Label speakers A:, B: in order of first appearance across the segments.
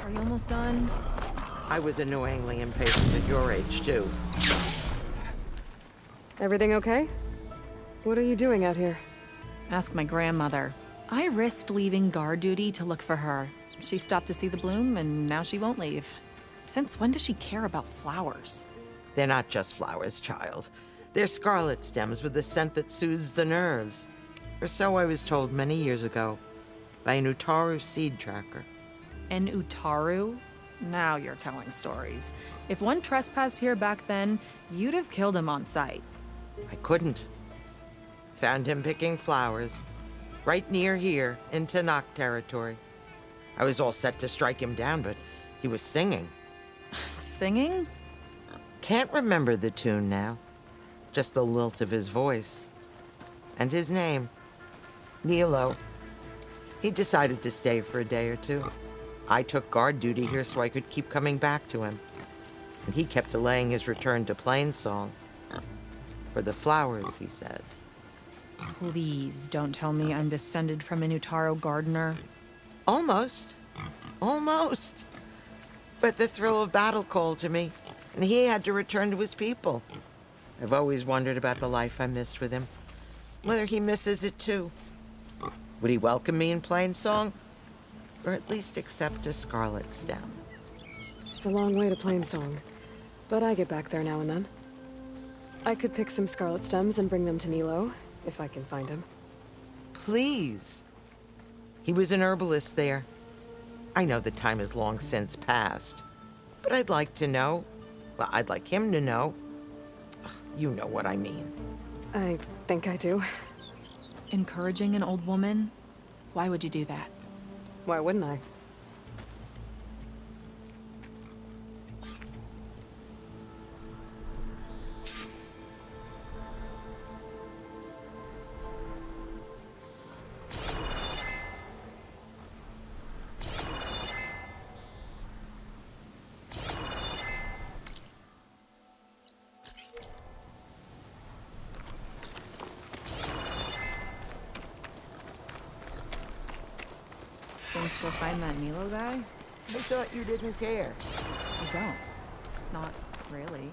A: Are you almost done?
B: I was annoyingly impatient at your age, too.
C: Everything okay? What are you doing out here?
A: Ask my grandmother. I risked leaving guard duty to look for her. She stopped to see the bloom, and now she won't leave. Since when does she care about flowers?
B: They're not just flowers, child. They're scarlet stems with a scent that soothes the nerves. Or so I was told many years ago by an Utaru seed tracker.
A: An Utaru? Now you're telling stories. If one trespassed here back then, you'd have killed him on sight.
B: I couldn't. Found him picking flowers, right near here in Tanakh territory. I was all set to strike him down, but he was singing.
A: Singing?
B: Can't remember the tune now. Just the lilt of his voice. And his name. Nilo. He decided to stay for a day or two. I took guard duty here so I could keep coming back to him. And he kept delaying his return to Plainsong. For the flowers, he said.
A: Please don't tell me I'm descended from an Utaru gardener.
B: Almost. Almost. But the thrill of battle called to me, and he had to return to his people. I've always wondered about the life I missed with him. Whether he misses it too. Would he welcome me in Plainsong? Or at least accept a scarlet stem?
C: It's a long way to Plainsong, but I get back there now and then. I could pick some scarlet stems and bring them to Nilo, if I can find him.
B: Please. He was an herbalist there. I know the time has long since passed, but I'd like to know. Well, I'd like him to know. Ugh, you know what I mean.
C: I think I do.
A: Encouraging an old woman? Why would you do that?
C: Why wouldn't I?
A: Think we'll find that Nilo guy?
B: I thought you didn't care.
A: I don't. Not really.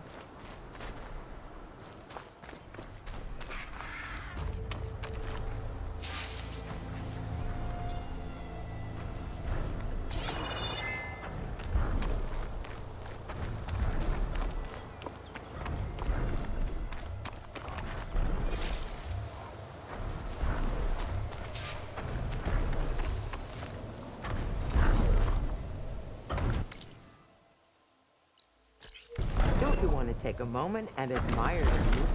B: Don't you want to take a moment and admire the view?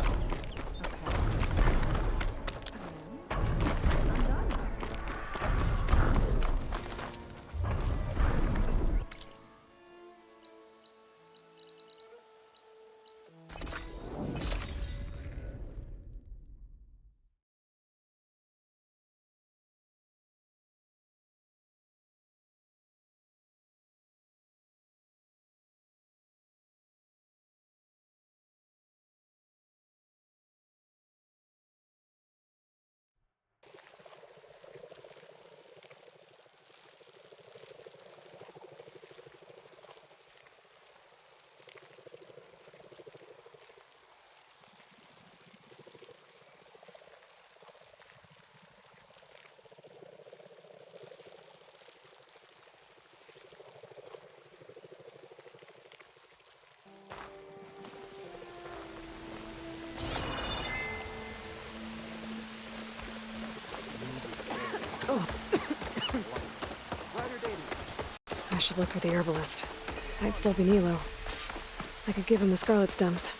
C: I should look for the herbalist. Might still be Nilo. I could give him the scarlet stems.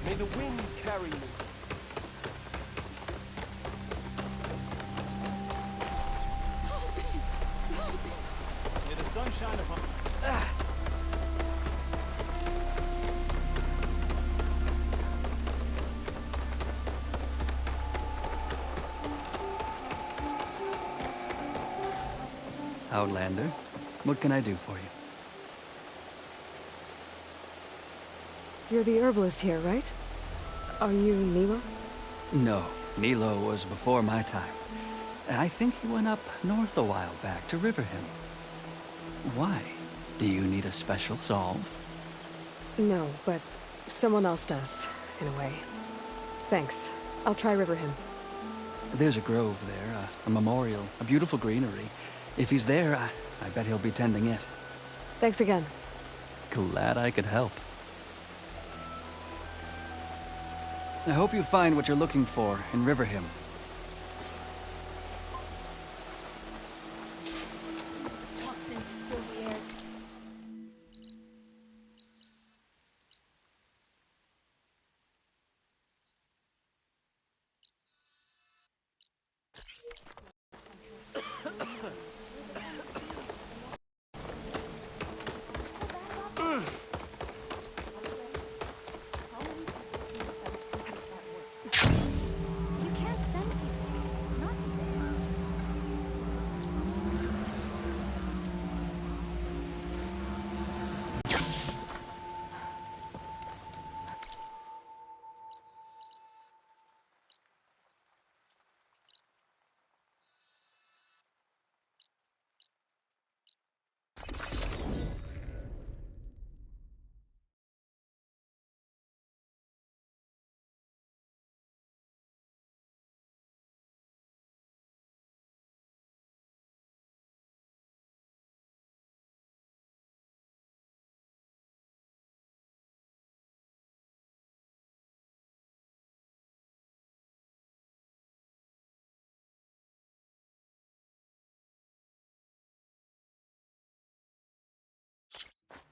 D: May the wind carry me.
E: sunshine upon.
F: Outlander, what can I do for you?
C: You're the herbalist here, right? Are you Nilo?
F: No, Nilo was before my time. I think he went up north a while back to Riverhim. Why? Do you need a special salve?
C: No, but someone else does, in a way. Thanks. I'll try Riverhim.
F: There's a grove there, a memorial, a beautiful greenery. If he's there, I bet he'll be tending it.
C: Thanks again.
F: Glad I could help. I hope you find what you're looking for in Riverhim.
G: Toxins fill the air. You can't send it. Not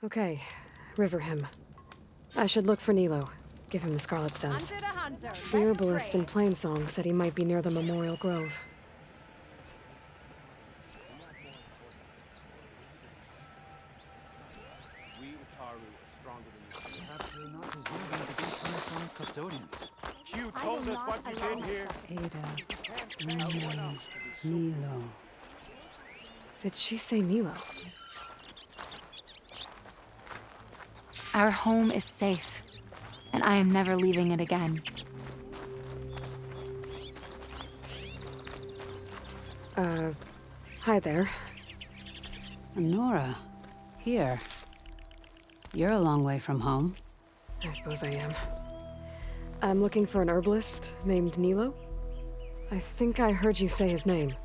C: Okay, Riverhim. I should look for Nilo. Give him the Scarlet Stems. The herbalist in Plainsong said he might be near the Memorial Grove.
D: We Utaru are stronger than you.
E: Perhaps you're not deserving to be Plainsong's custodians.
D: You told us what you did here.
H: Ada, Nilo.
C: Did she say Nilo?
G: Our home is safe, and I am never leaving it again.
C: Hi there.
H: Nora, here. You're a long way from home.
C: I suppose I am. I'm looking for an herbalist named Nilo. I think I heard you say his name.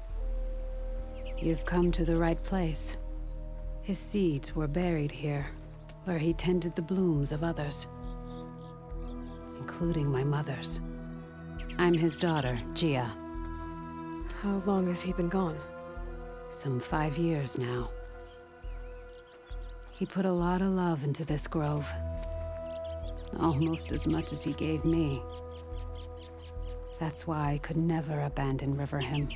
H: You've come to the right place. His seeds were buried here, where he tended the blooms of others, including my mother's. I'm his daughter, Gia.
C: How long has he been gone?
H: Some 5 years now. He put a lot of love into this grove. Almost as much as he gave me. That's why I could never abandon Riverhim.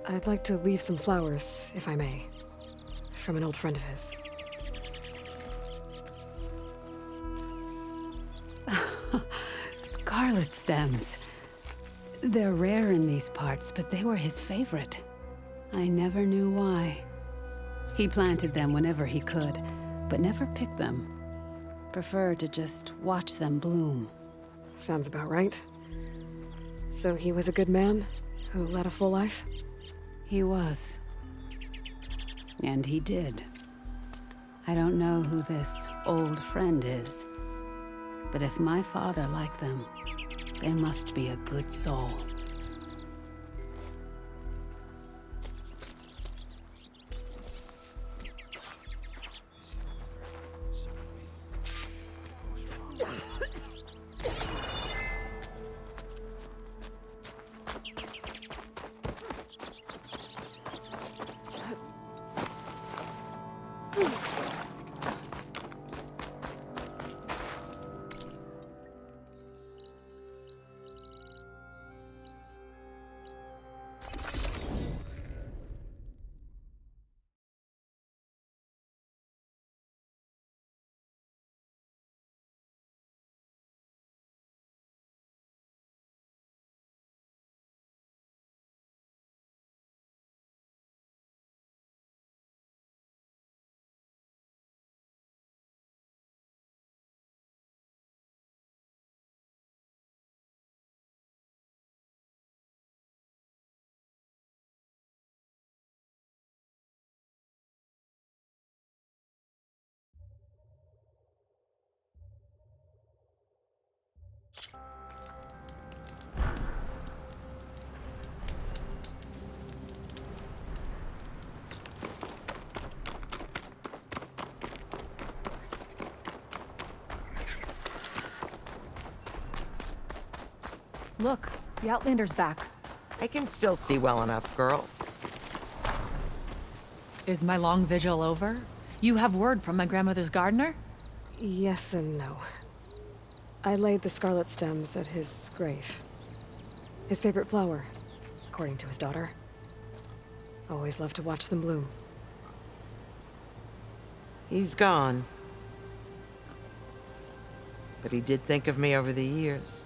C: I'd like to leave some flowers, if I may. From an old friend of his.
H: Scarlet stems. They're rare in these parts, but they were his favorite. I never knew why. He planted them whenever he could, but never picked them. Preferred to just watch them bloom.
C: Sounds about right. So he was a good man who led a full life?
H: He was. And he did. I don't know who this old friend is, but if my father liked them, they must be a good soul.
A: Look, the Outlander's back.
B: I can still see well enough, girl.
A: Is my long vigil over? You have word from my grandmother's gardener?
C: Yes and no. I laid the scarlet stems at his grave. His favorite flower, according to his daughter. Always loved to watch them bloom.
B: He's gone. But he did think of me over the years.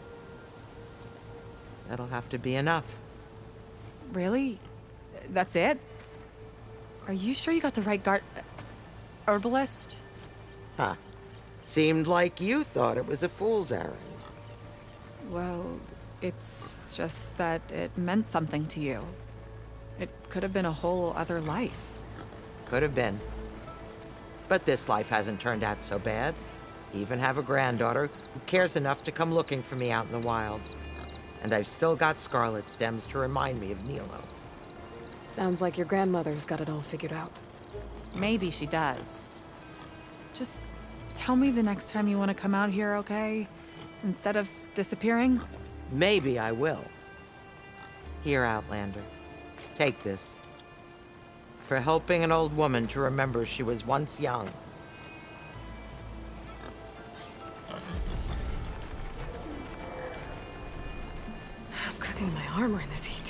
B: That'll have to be enough.
A: Really? That's it? Are you sure you got the right herbalist?
B: Huh. Seemed like you thought it was a fool's errand.
A: Well, it's just that it meant something to you. It could have been a whole other life.
B: Could have been. But this life hasn't turned out so bad. I even have a granddaughter who cares enough to come looking for me out in the wilds. And I've still got scarlet stems to remind me of Nilo.
C: Sounds like your grandmother's got it all figured out.
A: Maybe she does. Just tell me the next time you want to come out here, okay? Instead of disappearing.
B: Maybe I will. Here, Outlander. Take this. For helping an old woman to remember she was once young.
C: I'm cooking my armor in this heat.